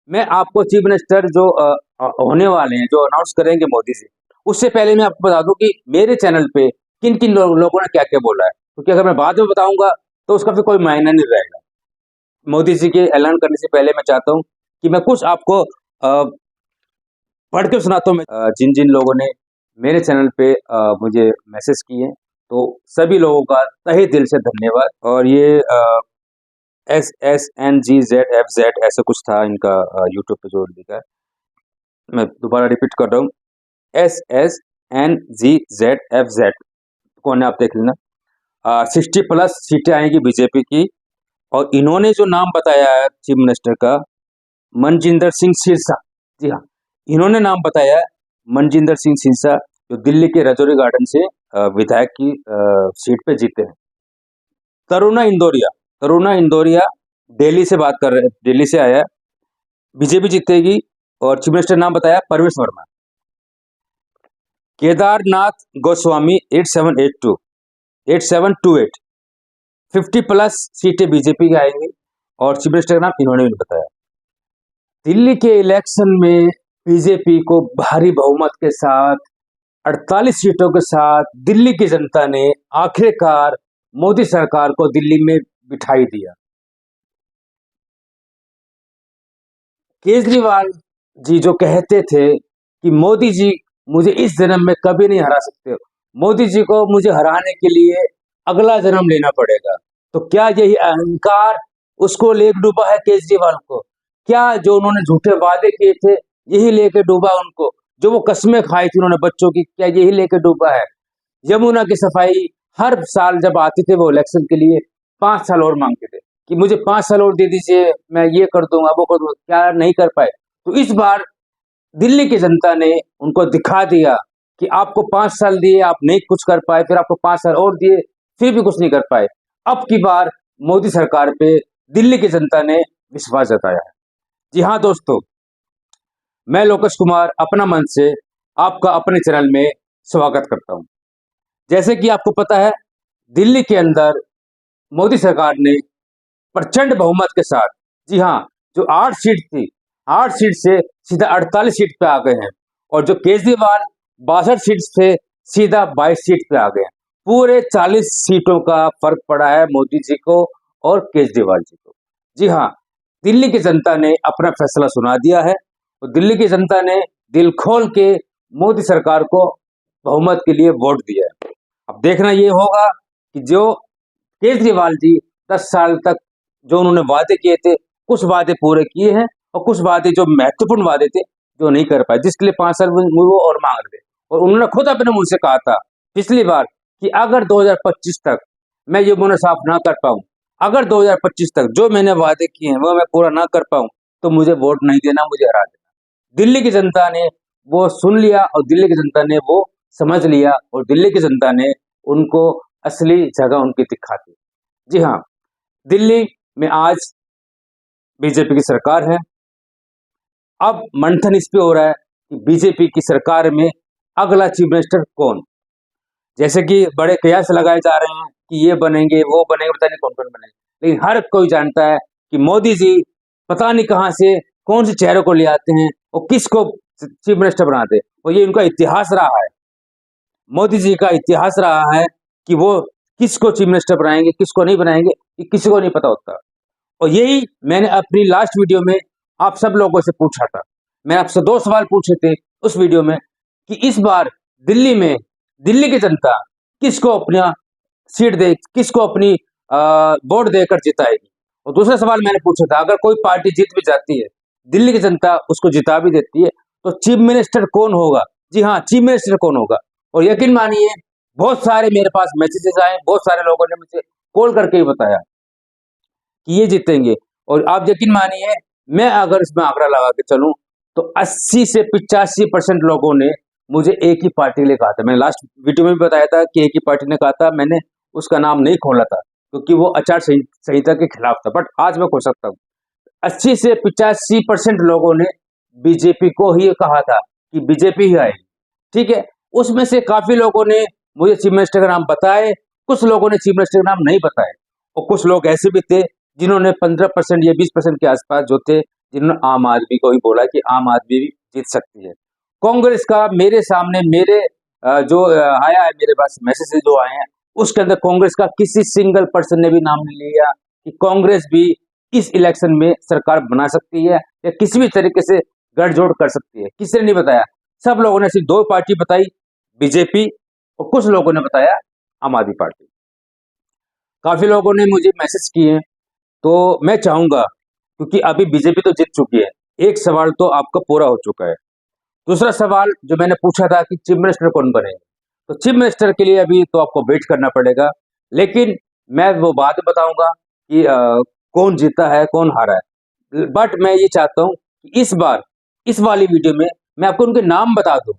मैं आपको chief minister जो होने वाले हैं, जो अनाउंस करेंगे मोदी जी, उससे पहले मैं आपको बता दूं कि मेरे चैनल पे किन किन लोगों ने क्या क्या बोला है, क्योंकि अगर मैं बाद में बताऊंगा तो उसका फिर कोई मायना नहीं रहेगा। मोदी जी के ऐलान करने से पहले मैं चाहता हूं कि मैं कुछ आपको पढ़ के सुनाता हूं। जिन जिन लोगों ने मेरे चैनल पे मुझे मैसेज किए, तो सभी लोगों का तहे दिल से धन्यवाद। और ये SSNGZFZ ऐसा कुछ था इनका यूट्यूब पे जो लिखा है, मैं दोबारा रिपीट कर रहा हूँ, SSNGZFZ कौन है आप देख लेना। 60+ सीटें आएंगी बीजेपी की। और इन्होंने जो नाम बताया है चीफ मिनिस्टर का, मनजिंदर सिंह सिरसा, जी हाँ, इन्होंने नाम बताया है मनजिंदर सिंह सिरसा, जो दिल्ली के रजौरी गार्डन से विधायक की सीट पे जीते हैं। तरुणा इंदौरिया दिल्ली से बात कर रहे हैं, दिल्ली से आया है, बीजेपी जीतेगी। और चीफ मिनिस्टर नाम बताया परवेश वर्मा। केदारनाथ गोस्वामी 8728 50+ सीटें बीजेपी की आएंगी। और चीफ मिनिस्टर का नाम इन्होंने भी बताया। दिल्ली के इलेक्शन में बीजेपी को भारी बहुमत के साथ 48 सीटों के साथ दिल्ली की जनता ने आखिरकार मोदी सरकार को दिल्ली में बिठाई दिया। केजरीवाल जी जो कहते थे कि मोदी जी मुझे इस जन्म में कभी नहीं हरा सकते, मोदी जी को मुझे हराने के लिए अगला जन्म लेना पड़ेगा, तो क्या यही अहंकार उसको लेकर डूबा है केजरीवाल को? क्या जो उन्होंने झूठे वादे किए थे यही लेके डूबा उनको? जो वो कस्में खाई थी उन्होंने बच्चों की, क्या यही लेके डूबा है? यमुना की सफाई हर साल जब आते थे वो इलेक्शन के लिए 5 साल और मांगते थे कि मुझे 5 साल और दे दीजिए, मैं ये कर दूंगा वो कर दूंगा, क्या नहीं कर पाए? तो इस बार दिल्ली की जनता ने उनको दिखा दिया कि आपको 5 साल दिए, आप नहीं कुछ कर पाए, फिर आपको 5 साल और दिए, फिर भी कुछ नहीं कर पाए। अब की बार मोदी सरकार पे दिल्ली की जनता ने विश्वास जताया है। जी हाँ दोस्तों, मैं लोकेश कुमार अपना मन से आपका अपने चैनल में स्वागत करता हूँ। जैसे कि आपको पता है, दिल्ली के अंदर मोदी सरकार ने प्रचंड बहुमत के साथ, जी हाँ, जो 8 सीट थी, 8 सीट से सीधा 48 सीट पे आ गए हैं। और जो केजरीवाल 62 सीट से सीधा 22 सीट पे आ गए हैं। पूरे 40 सीटों का फर्क पड़ा है मोदी जी को और केजरीवाल जी को। जी हाँ, दिल्ली की जनता ने अपना फैसला सुना दिया है और दिल्ली की जनता ने दिल खोल के मोदी सरकार को बहुमत के लिए वोट दिया है। अब देखना ये होगा कि जो केजरीवाल जी 10 साल तक जो उन्होंने वादे किए थे, कुछ वादे पूरे किए हैं और कुछ वादे जो महत्वपूर्ण वादे थे जो नहीं कर पाए, जिसके लिए 5 साल वो और मांग रहे थे। और उन्होंने खुद अपने मुंह से कहा था पिछली बार कि अगर 2025 तक मैं ये मुनाफा साफ ना कर पाऊं, अगर 2025 तक जो मैंने वादे किए हैं वो मैं पूरा ना कर पाऊं, तो मुझे वोट नहीं देना, मुझे हरा देना। दिल्ली की जनता ने वो सुन लिया और दिल्ली की जनता ने वो समझ लिया और दिल्ली की जनता ने उनको असली जगह उनकी दिखा दी। जी हाँ, दिल्ली में आज बीजेपी की सरकार है। अब मंथन इस पे हो रहा है कि बीजेपी की सरकार में अगला चीफ मिनिस्टर कौन? जैसे कि बड़े कयास लगाए जा रहे हैं कि ये बनेंगे वो बनेंगे, पता नहीं कौन कौन बनेंगे, लेकिन हर कोई जानता है कि मोदी जी पता नहीं कहां से कौन से चेहरे को ले आते हैं और किसको चीफ मिनिस्टर बनाते हैं। और ये उनका इतिहास रहा है, मोदी जी का इतिहास रहा है कि वो किसको चीफ मिनिस्टर बनाएंगे किसको नहीं बनाएंगे, ये किसी को नहीं पता होता। और यही मैंने अपनी लास्ट वीडियो में आप सब लोगों से पूछा था। मैं आपसे 2 सवाल पूछे थे उस वीडियो में कि इस बार दिल्ली में दिल्ली की जनता किसको अपना सीट दे, किसको अपनी वोट देकर जिताएगी। और दूसरा सवाल मैंने पूछा था, अगर कोई पार्टी जीत भी जाती है, दिल्ली की जनता उसको जिता भी देती है, तो चीफ मिनिस्टर कौन होगा? जी हाँ, चीफ मिनिस्टर कौन होगा? और यकीन मानिए, बहुत सारे मेरे पास मैसेजेस आए, बहुत सारे लोगों ने मुझे कॉल करके ही बताया कि ये जीतेंगे। और आप यकीन मानिए, मैं अगर इसमें आंकड़ा लगा के चलूं तो 80 से 85% लोगों ने मुझे एक ही पार्टी के लिए कहा था। मैंने लास्ट वीडियो में भी बताया था कि एक ही पार्टी ने कहा था, मैंने उसका नाम नहीं खोला था क्योंकि वो आचार संहिता के खिलाफ था, बट आज मैं खोल सकता हूँ। 80 से 85% लोगों ने बीजेपी को ही कहा था कि बीजेपी ही आएगी। ठीक है, उसमें से काफी लोगों ने मुझे चीफ मिनिस्टर का नाम बताए, कुछ लोगों ने चीफ मिनिस्टर का नाम नहीं बताए, और कुछ लोग ऐसे भी थे जिन्होंने 15% या 20% के आसपास जो थे जिन्होंने आम आदमी को भी बोला कि आम आदमी भी जीत सकती है। कांग्रेस का मेरे सामने मेरे जो आया है मेरे पास मैसेजेस जो आए हैं, उसके अंदर कांग्रेस का किसी सिंगल पर्सन ने भी नाम नहीं लिया कि कांग्रेस भी इस इलेक्शन में सरकार बना सकती है या किसी भी तरीके से गठजोड़ कर सकती है। किसी ने नहीं बताया। सब लोगों ने सिर्फ दो पार्टी बताई, बीजेपी, और कुछ लोगों ने बताया आम आदमी पार्टी। काफी लोगों ने मुझे मैसेज किए हैं, तो मैं चाहूंगा, क्योंकि अभी बीजेपी तो जीत चुकी है, एक सवाल तो आपका पूरा हो चुका है। दूसरा सवाल जो मैंने पूछा था कि चीफ मिनिस्टर कौन बनेगा, तो चीफ मिनिस्टर के लिए अभी तो आपको वेट करना पड़ेगा, लेकिन मैं वो बाद में बताऊंगा कि कौन जीता है कौन हारा है। बट मैं ये चाहता हूँ कि इस बार इस वाली वीडियो में मैं आपको उनके नाम बता दूं,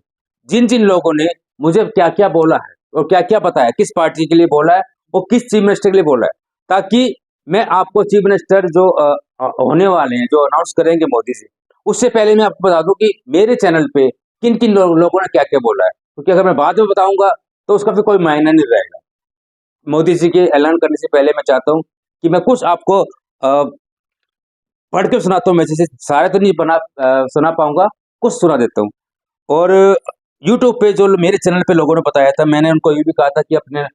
जिन जिन लोगों ने मुझे क्या क्या बोला है और क्या क्या बताया, किस पार्टी के लिए बोला है और किस चीफ मिनिस्टर के लिए बोला है, ताकि मैं आपको चीफ मिनिस्टर जो होने वाले हैं, जो अनाउंस करेंगे मोदी जी, उससे पहले मैं आपको बता दूं कि मेरे चैनल पे किन किन लोगों ने क्या क्या बोला है, क्योंकि अगर मैं बाद में बताऊंगा तो उसका फिर कोई मायना नहीं रहेगा। मोदी जी के ऐलान करने से पहले मैं चाहता हूँ कि मैं कुछ आपको पढ़ के सुनाता हूँ। मैं जैसे सारे तो नहीं सुना पाऊंगा, कुछ सुना देता हूँ। और यूट्यूब पे जो मेरे चैनल पे लोगों ने बताया था, मैंने उनको ये भी कहा था कि अपना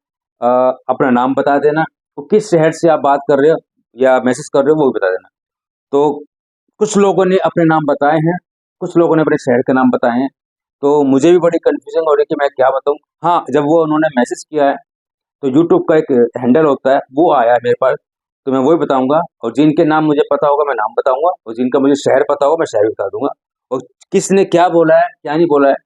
नाम बता देना, तो किस शहर से आप बात कर रहे हो या मैसेज कर रहे हो वो भी बता देना। तो कुछ लोगों ने अपने नाम बताए हैं, कुछ लोगों ने अपने शहर के नाम बताए हैं, तो मुझे भी बड़ी कन्फ्यूजन हो रही है कि मैं क्या बताऊँ। हाँ, जब वो उन्होंने मैसेज किया है तो यूट्यूब का एक हैंडल होता है, वो आया है मेरे पास, तो मैं वही बताऊंगा। और जिनके नाम मुझे पता होगा मैं नाम बताऊंगा, और जिनका मुझे शहर पता होगा मैं शहर बता दूंगा, और किसने क्या बोला है क्या नहीं बोला है,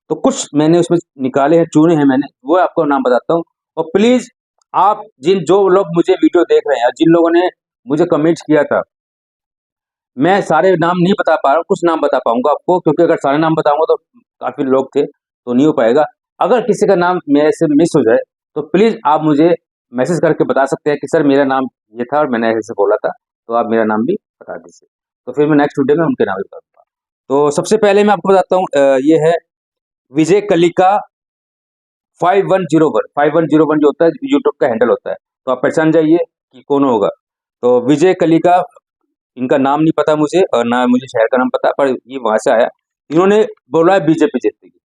तो कुछ मैंने उसमें निकाले हैं, चुने हैं मैंने, वो आपको नाम बताता हूँ। और प्लीज आप जो लोग मुझे वीडियो देख रहे हैं, जिन लोगों ने मुझे कमेंट किया था, मैं सारे नाम नहीं बता पा रहा हूँ, कुछ नाम बता पाऊंगा आपको, क्योंकि अगर सारे नाम बताऊंगा तो काफी लोग थे तो नहीं हो पाएगा। अगर किसी का नाम मेरे से मिस हो जाए तो प्लीज आप मुझे मैसेज करके बता सकते हैं कि सर मेरा नाम ये था और मैंने ऐसे बोला था, तो आप मेरा नाम भी बता दीजिए, तो फिर मैं नेक्स्ट वीडियो में उनके नाम भी बता दूंगा। तो सबसे पहले मैं आपको बताता हूँ, ये है विजय कलिका 5101 जो होता है यूट्यूब का हैंडल होता है, तो आप पहचान जाइए कि कौन होगा। तो विजय कलिका, इनका नाम नहीं पता मुझे और ना मुझे शहर का नाम पता, पर ये वहां से आया। इन्होंने बोला है बीजेपी जीतेगी,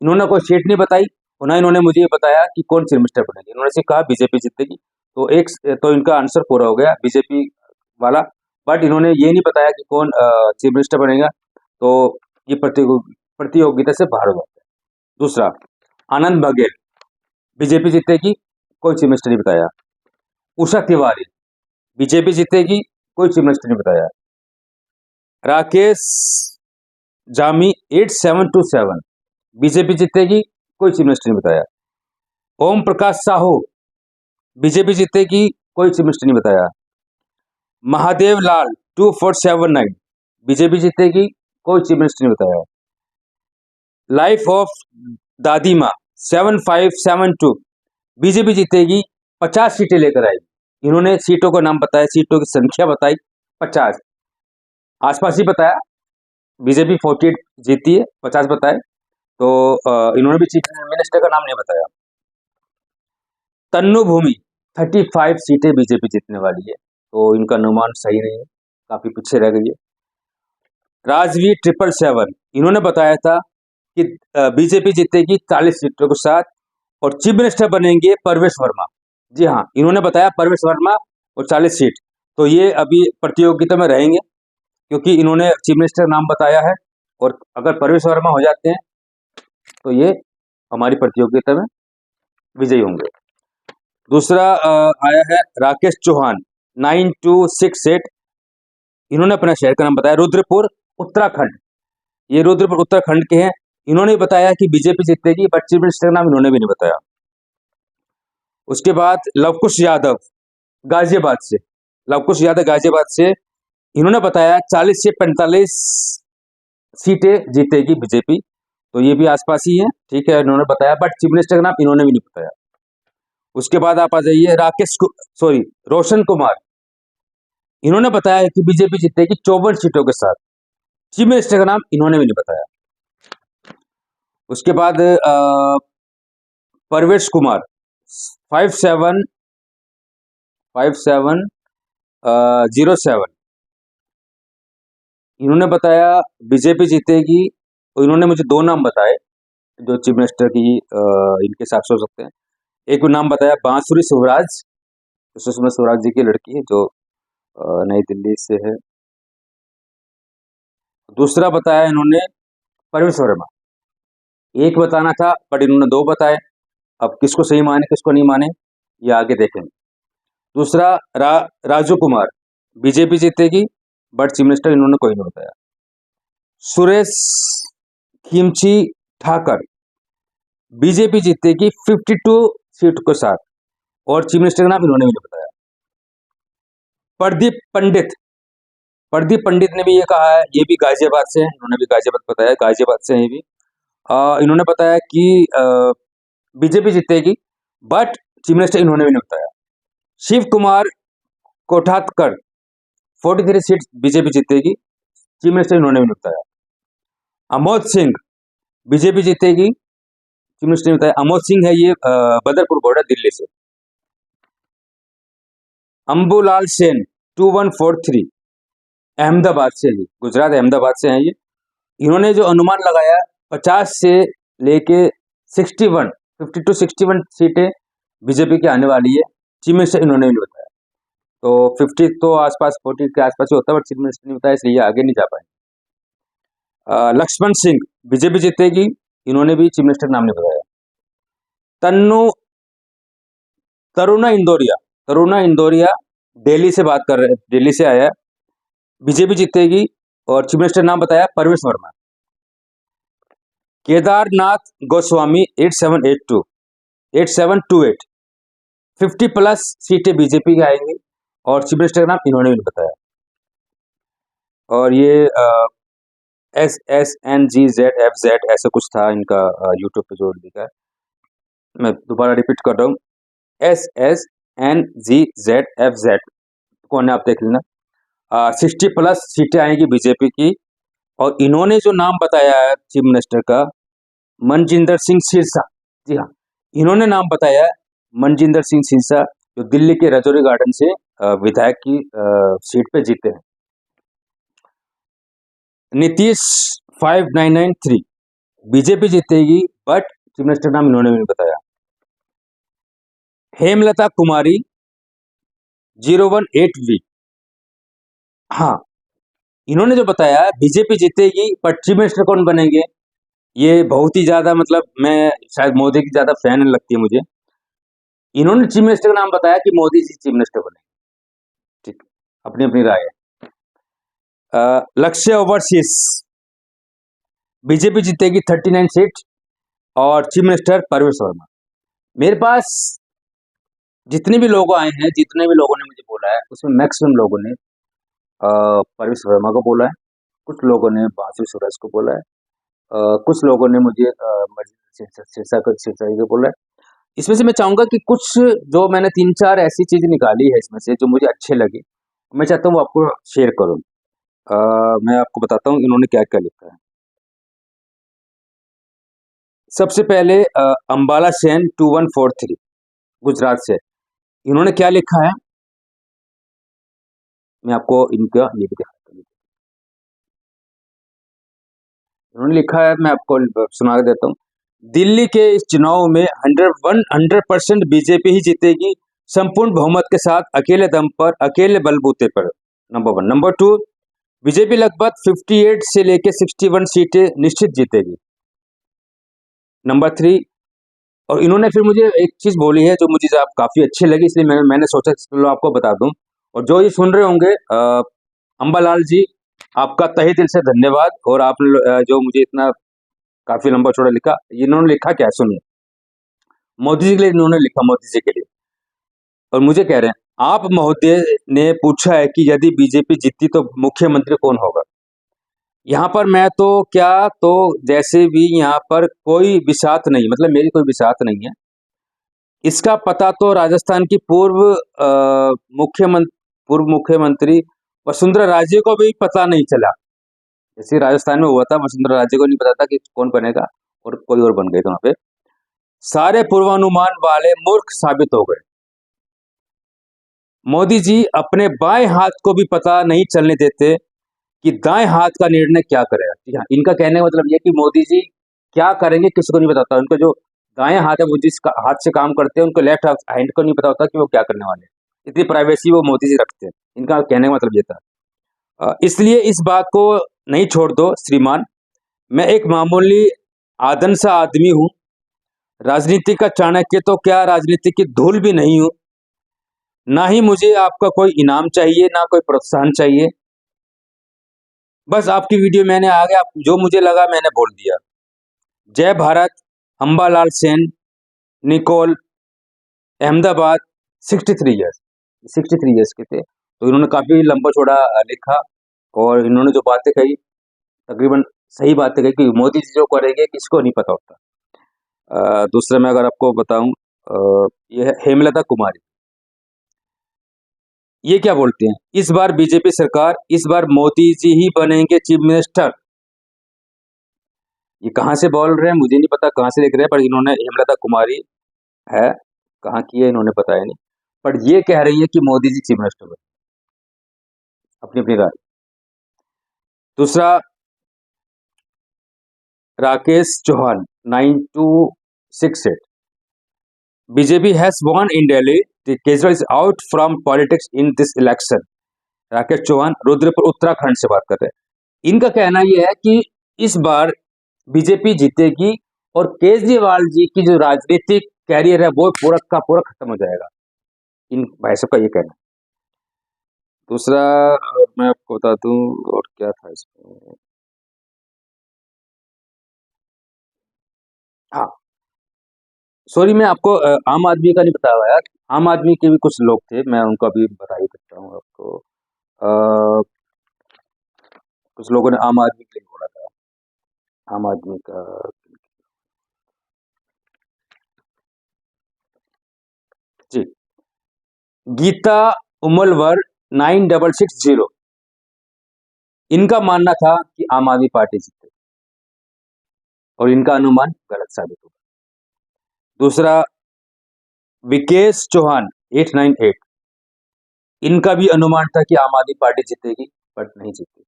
इन्होंने कोई सीट नहीं बताई और ना इन्होंने मुझे ये बताया कि कौन चीफ मिनिस्टर बनेगी, इन्होंने सिर्फ कहा बीजेपी जीतेगी। तो तो इनका आंसर पूरा हो गया, बीजेपी वाला। बट इन्होंने ये नहीं बताया कि कौन चीफ मिनिस्टर बनेगा, तो ये प्रतियोगिता से बाहर हो जाता है। दूसरा, आनंद बघेल, बीजेपी जीतेगी, कोई चीफ मिनिस्टर नहीं बताया। उषा तिवारी, बीजेपी जीतेगी, कोई चीफ मिनिस्टर नहीं बताया। राकेश जामी 8727, बीजेपी जीतेगी, कोई चीफ मिनिस्टर नहीं बताया। ओम प्रकाश साहू, बीजेपी जीतेगी, कोई चीफ मिनिस्टर नहीं बताया। महादेव लाल 2479, बीजेपी जीतेगी, कोई चीफ मिनिस्टर नहीं बताया। लाइफ ऑफ दादी माँ 7572, बीजेपी जीतेगी, 50 सीटें लेकर आएगी। इन्होंने सीटों का नाम बताया, सीटों की संख्या बताई 50, आसपास ही बताया। बीजेपी 48 जीती है, 50 बताए, तो इन्होंने भी चीफ मिनिस्टर का नाम नहीं बताया। तन्नू भूमि 35 सीटें बीजेपी जीतने वाली है, तो इनका अनुमान सही नहीं है, काफी पीछे रह गई है। राजवीर 777, इन्होंने बताया था कि बीजेपी जीतेगी 40 सीटों के साथ और चीफ मिनिस्टर बनेंगे परवेश वर्मा। जी हाँ, इन्होंने बताया परवेश वर्मा और 40 सीट, तो ये अभी प्रतियोगिता में रहेंगे, क्योंकि इन्होंने चीफ मिनिस्टर नाम बताया है, और अगर परवेश वर्मा हो जाते हैं तो ये हमारी प्रतियोगिता में विजयी होंगे। दूसरा आया है राकेश चौहान 9268, इन्होंने अपना शहर का नाम बताया रुद्रपुर उत्तराखंड, ये रुद्रपुर उत्तराखंड के हैं। इन्होंने बताया कि बीजेपी जीतेगी, बट चीफ मिनिस्टर का नाम इन्होंने भी नहीं बताया। उसके बाद लवकुश यादव गाजियाबाद से, लवकुश यादव गाजियाबाद से, इन्होंने बताया 40 से 45 सीटें जीतेगी बीजेपी, तो ये भी आसपास ही है, ठीक है, इन्होंने बताया, बट चीफ मिनिस्टर का नाम इन्होंने भी नहीं बताया। उसके बाद आप आ जाइए रोशन कुमार, इन्होंने बताया कि बीजेपी जीतेगी 54 सीटों के साथ, चीफ मिनिस्टर का नाम इन्होंने भी नहीं बताया। उसके बाद परवेश कुमार 5707, इन्होंने बताया बीजेपी जीतेगी, और इन्होंने मुझे दो नाम बताए जो चीफ मिनिस्टर की इनके हिसाब से हो सकते हैं। एक नाम बताया बांसुरी स्वराज, सुषमा स्वराज जी की लड़की है जो नई दिल्ली से है। दूसरा बताया इन्होंने परवेश वर्मा। एक बताना था बट इन्होंने दो बताए। अब किसको सही माने किसको नहीं माने ये आगे देखेंगे। दूसरा राजू कुमार, बीजेपी जीतेगी बट चीफ मिनिस्टर इन्होंने कोई नहीं बताया। सुरेश खिमची ठाकर, बीजेपी जीतेगी 52 सीट के साथ, और चीफ मिनिस्टर का नाम इन्होंने भी नहीं बताया। प्रदीप पंडित ने भी ये कहा है, ये भी गाजियाबाद से हैं, इन्होंने भी गाजियाबाद बताया, गाजियाबाद से हैं ये भी। इन्होंने बताया कि बीजेपी जीतेगी बट चीफ मिनिस्टर इन्होंने भी नहीं बताया। शिव कुमार कोठातकर, 43 सीट बीजेपी जीतेगी, चीफ मिनिस्टर इन्होंने भी नहीं बताया। अमोद सिंह, बीजेपी जीतेगी, चीफ मिनिस्टर ने बताया। अमोद सिंह है ये बदरपुर बॉर्डर दिल्ली से। अंबुलाल सेन 2143, अहमदाबाद से ही, गुजरात अहमदाबाद से हैं ये। इन्होंने जो अनुमान लगाया 50 से लेके 61, 52 61 सीटें बीजेपी की आने वाली है, चीफ मिनिस्टर इन्होंने भी नहीं बताया। तो 50 तो आसपास 40 के आसपास ही होता है, बट चीफ मिनिस्टर ने बताया, इसलिए आगे नहीं जा पाए। लक्ष्मण सिंह, बीजेपी जीतेगी, इन्होंने भी चीफ मिनिस्टर नाम नहीं बताया। तरुणा इंदौरिया दिल्ली से बात कर रहे हैं, दिल्ली से आया है, बीजेपी जीतेगी, और चीफ मिनिस्टर नाम बताया परवेश वर्मा। केदारनाथ गोस्वामी 8728, 50 प्लस सीटें बीजेपी की आएंगी, और चीफ मिनिस्टर का नाम इन्होंने भी नहीं बताया। और ये SSNGZFZ ऐसा कुछ था इनका यूट्यूब पे जो लिखा है, मैं दोबारा रिपीट कर रहा हूँ, SSNGZFZ, कौन है आप देख लेना। 60 प्लस सीटें आएंगी बीजेपी की, और इन्होंने जो नाम बताया है चीफ मिनिस्टर का, मनजिंदर सिंह सिरसा, जी हाँ, इन्होंने नाम बताया मनजिंदर सिंह सिरसा, जो दिल्ली के रजौरी गार्डन से विधायक की सीट पे जीते हैं। नीतीश 5993, बीजेपी जीतेगी बट चीफ मिनिस्टर नाम इन्होंने भी नहीं बताया। हेमलता कुमारी 018V, हाँ, इन्होंने जो बताया बीजेपी जीतेगी बट चीफ मिनिस्टर कौन बनेंगे, ये बहुत ही ज्यादा, मतलब मैं शायद मोदी की ज्यादा फैन लगती है मुझे। इन्होंने चीफ मिनिस्टर का नाम बताया कि मोदी जी चीफ मिनिस्टर बने। ठीक, अपनी अपनी राय है। लक्ष्य ओवरसीज, बीजेपी जीतेगी 39 सीट, और चीफ मिनिस्टर परवेश वर्मा। मेरे पास जितने भी लोग आए हैं, जितने भी लोगों ने मुझे बोला है, उसमें मैक्सिमम लोगों ने परवेश वर्मा को बोला है, कुछ लोगों ने बांसुरी स्वराज को बोला है, कुछ लोगों ने मुझे सिरसा को बोला है। इसमें से मैं चाहूंगा कि कुछ जो मैंने 3-4 ऐसी चीजें निकाली है इसमें से जो मुझे अच्छे लगे, मैं चाहता हूँ वो आपको शेयर करूँ। मैं आपको बताता हूँ इन्होंने क्या क्या लिखा है। सबसे पहले अंबाला सेन 2143, गुजरात से, इन्होंने क्या लिखा है, मैं आपको इनका ये भी दिखाता हूँ। इन्होंने लिखा है, मैं आपको सुना देता हूँ। दिल्ली के इस चुनाव में 100% बीजेपी ही जीतेगी, संपूर्ण बहुमत के साथ, अकेले दम पर, अकेले बलबूते पर। नंबर 1। नंबर 2, बीजेपी लगभग 58 से लेकर 61 सीटें निश्चित जीतेगी। नंबर 3, और इन्होंने फिर मुझे एक चीज बोली है जो मुझे आप काफी अच्छी लगी, इसलिए मैंने सोचा चलो आपको बता दूं। और जो ये सुन रहे होंगे, अंबालाल जी, आपका तहे दिल से धन्यवाद। और आप जो मुझे इतना काफी लंबा चौड़ा लिखा, इन्होंने लिखा क्या, सुनिए। मोदी जी के लिए इन्होंने लिखा, मोदी जी के लिए, और मुझे कह रहे हैं, आप महोदय ने पूछा है कि यदि बीजेपी जीती तो मुख्यमंत्री कौन होगा। यहाँ पर मैं तो क्या, तो जैसे भी यहाँ पर कोई बिसात नहीं, मतलब मेरी कोई बिसात नहीं है। इसका पता तो राजस्थान की पूर्व मुख्यमंत्री वसुंधरा राजे को भी पता नहीं चला। जैसे राजस्थान में हुआ था, वसुंधरा राजे को नहीं पता था कि कौन बनेगा, और कोई और बन गए थे वहां पे। सारे पूर्वानुमान वाले मूर्ख साबित हो गए। मोदी जी अपने बाएं हाथ को भी पता नहीं चलने देते कि दाएं हाथ का निर्णय क्या करेगा। जी हाँ, इनका कहने का मतलब ये कि मोदी जी क्या करेंगे किसी को नहीं पता होता। उनको जो दाएं हाथ है वो जिस हाथ से काम करते हैं उनको लेफ्ट हैंड को नहीं पता होता कि वो क्या करने वाले हैं। इतनी प्राइवेसी वो मोदी जी रखते हैं। इनका कहने का मतलब ये था। इसलिए इस बात को नहीं छोड़ दो श्रीमान, मैं एक मामूली आदन सा आदमी हूँ, राजनीति का चाणक्य तो क्या राजनीति की धूल भी नहीं हूँ, ना ही मुझे आपका कोई इनाम चाहिए ना कोई प्रोत्साहन चाहिए। बस आपकी वीडियो मैंने आ गया, जो मुझे लगा मैंने बोल दिया। जय भारत। अंबालाल सेन, निकोल, अहमदाबाद, 63 ईयर्स, 63 ईयर्स के थे। तो इन्होंने काफ़ी लंबा चौड़ा लिखा और इन्होंने जो बातें कही तकरीबन सही बातें कही कि मोदी जी जो करेंगे किसको नहीं पता होता। दूसरा मैं अगर आपको बताऊं, ये है हेमलता कुमारी। ये क्या बोलते हैं, इस बार बीजेपी सरकार, इस बार मोदी जी ही बनेंगे चीफ मिनिस्टर। ये कहाँ से बोल रहे हैं मुझे नहीं पता, कहाँ से लिख रहे हैं, पर इन्होंने हेमलता कुमारी है, कहाँ की है इन्होंने बताया नहीं, पर ये कह रही है कि मोदी जी चीफ मिनिस्टर बने। अपनी अपनी राय। दूसरा, Rakesh Chauhan 9268, BJP has won in Delhi, Kejriwal is out from politics in this election. Rakesh Chauhan Rudrapur Uttarakhand से बात कर रहे हैं। इनका कहना यह है कि इस बार बीजेपी जीतेगी और केजरीवाल जी की जो राजनीतिक कैरियर है वो पूरा का पूरा खत्म हो जाएगा। इन भाई साहब का ये कहना है। दूसरा मैं आपको बता दूं और क्या था इसमें, हाँ सॉरी, मैं आपको आम आदमी का नहीं बताया यार। आम आदमी के भी कुछ लोग थे, मैं उनका भी बता ही सकता हूँ आपको। अ, कुछ लोगों ने आम आदमी के लिए बोला था, आम आदमी का। जी, गीता उमलवर 9660, इनका मानना था कि आम आदमी पार्टी जीते और इनका अनुमान गलत साबित हुआ। दूसरा, विकेश चौहान 898, इनका भी अनुमान था कि आम आदमी पार्टी जीतेगी बट नहीं जीती।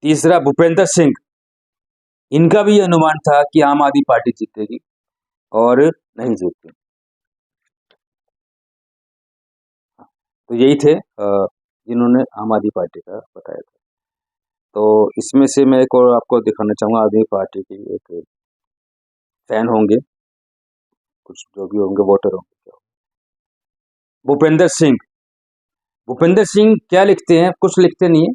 तीसरा, भूपेंद्र सिंह, इनका भी अनुमान था कि आम आदमी पार्टी जीतेगी और नहीं जीती। तो यही थे जिन्होंने आम आदमी पार्टी का बताया था। तो इसमें से मैं एक और आपको दिखाना चाहूँगा, आदमी पार्टी की एक फैन होंगे कुछ जो भी होंगे, वोटर होंगे। भूपेंद्र सिंह, भूपेंद्र सिंह क्या लिखते हैं, कुछ लिखते नहीं है,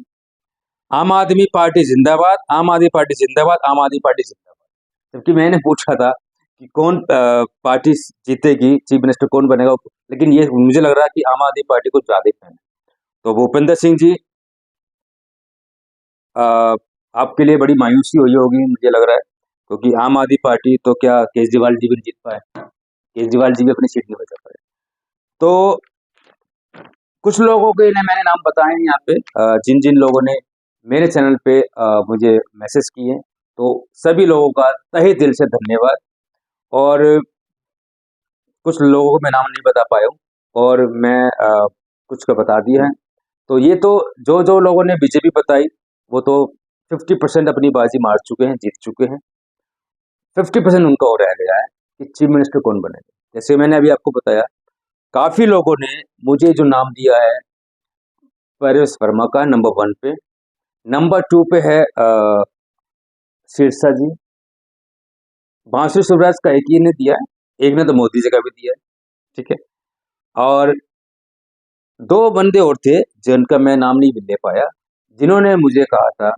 आम आदमी पार्टी जिंदाबाद, आम आदमी पार्टी जिंदाबाद, आम आदमी पार्टी जिंदाबाद। जबकि मैंने पूछा था कि कौन पार्टी जीतेगी, चीफ मिनिस्टर कौन बनेगा, लेकिन ये मुझे लग रहा है कि आम आदमी पार्टी को ज्यादा फैन है। तो भूपेंद्र सिंह जी, अ, आपके लिए बड़ी मायूसी हुई होगी मुझे लग रहा है, क्योंकि आम आदमी पार्टी तो क्या केजरीवाल जी भी नहीं जीत पाए, केजरीवाल जी भी अपनी सीट नहीं बचा पाए। तो कुछ लोगों के ने मैंने नाम बताए हैं यहाँ पे, जिन जिन लोगों ने मेरे चैनल पे मुझे मैसेज किए, तो सभी लोगों का तहे दिल से धन्यवाद। और कुछ लोगों को मैं नाम नहीं बता पाया हूँ और मैं कुछ का बता दिया है। तो ये तो जो जो लोगों ने बीजेपी बताई वो तो 50% अपनी बाजी मार चुके हैं, जीत चुके हैं। 50% उनका और रह गया है कि चीफ मिनिस्टर कौन बनेगा। जैसे मैंने अभी आपको बताया, काफी लोगों ने मुझे जो नाम दिया है, परेश वर्मा का नंबर 1 पे, नंबर 2 पे है सिरसा जी, बांसुरी शिवराज का एक ही ने दिया है, एक ने तो मोदी जी का भी दिया है, ठीक है। और 2 बंदे और थे जिनका मैं नाम नहीं ले पाया, जिन्होंने मुझे कहा था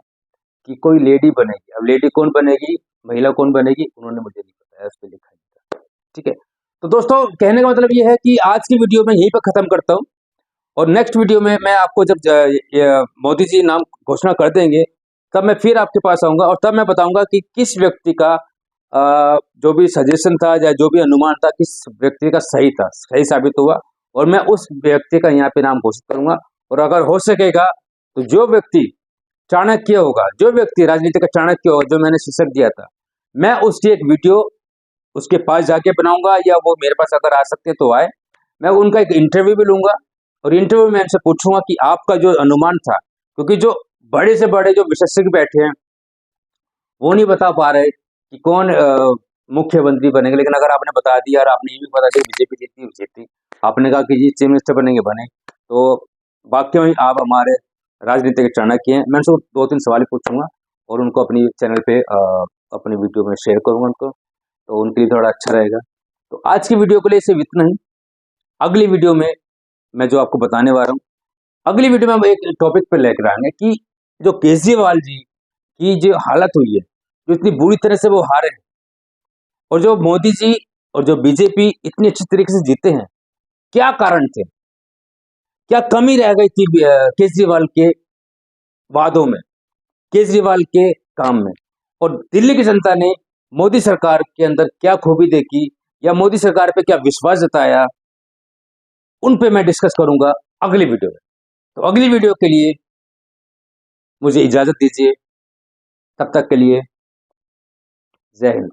कि कोई लेडी बनेगी। अब लेडी कौन बनेगी, महिला कौन बनेगी, उन्होंने मुझे नहीं बताया, उस पे लिखा नहीं था, ठीक है। तो दोस्तों कहने का मतलब ये है कि आज की वीडियो में यहीं पर खत्म करता हूँ और नेक्स्ट वीडियो में मैं आपको जब मोदी जी नाम घोषणा कर देंगे तब मैं फिर आपके पास आऊंगा और तब मैं बताऊंगा कि किस व्यक्ति का जो भी सजेशन था या जो भी अनुमान था किस व्यक्ति का सही था, सही साबित हुआ, और मैं उस व्यक्ति का यहाँ पे नाम घोषित करूंगा। और अगर हो सकेगा तो जो व्यक्ति चाणक्य होगा, जो व्यक्ति राजनीति का चाणक्य होगा, जो मैंने शीर्षक दिया था, मैं उसकी एक वीडियो उसके पास जाके बनाऊंगा, या वो मेरे पास अगर आ सकते हैं तो आए, मैं उनका एक इंटरव्यू भी लूंगा और इंटरव्यू में उनसे पूछूंगा कि आपका जो अनुमान था क्योंकि जो बड़े से बड़े जो विशेषज्ञ बैठे हैं वो नहीं बता पा रहे कि कौन मुख्यमंत्री बनेंगे। लेकिन अगर आपने बता दिया और आपने ये भी बता दिया बीजेपी जीती जीती, आपने कहा कि जी चीफ मिनिस्टर बनेंगे बने, तो वाकई में आप हमारे राजनीति के चाणक्य हैं। मैं उनको 2-3 सवाल पूछूंगा और उनको अपनी चैनल पे अपनी वीडियो में शेयर करूंगा उनको, तो उनके लिए थोड़ा अच्छा रहेगा। तो आज की वीडियो के लिए सिर्फ इतना ही। अगली वीडियो में मैं जो आपको बताने वाला हूँ, अगली वीडियो में हम एक टॉपिक पे लेकर आएंगे कि जो केजरीवाल जी की जो हालत हुई है, जो इतनी बुरी तरह से वो हारे हैं, और जो मोदी जी और जो बीजेपी इतनी अच्छी तरीके से जीते हैं, क्या कारण थे? क्या कमी रह गई थी केजरीवाल के वादों में, केजरीवाल के काम में? और दिल्ली की जनता ने मोदी सरकार के अंदर क्या खूबी देखी या मोदी सरकार पे क्या विश्वास जताया, उन पे मैं डिस्कस करूंगा अगली वीडियो में। तो अगली वीडियो के लिए मुझे इजाजत दीजिए। तब तक के लिए जय हिंद।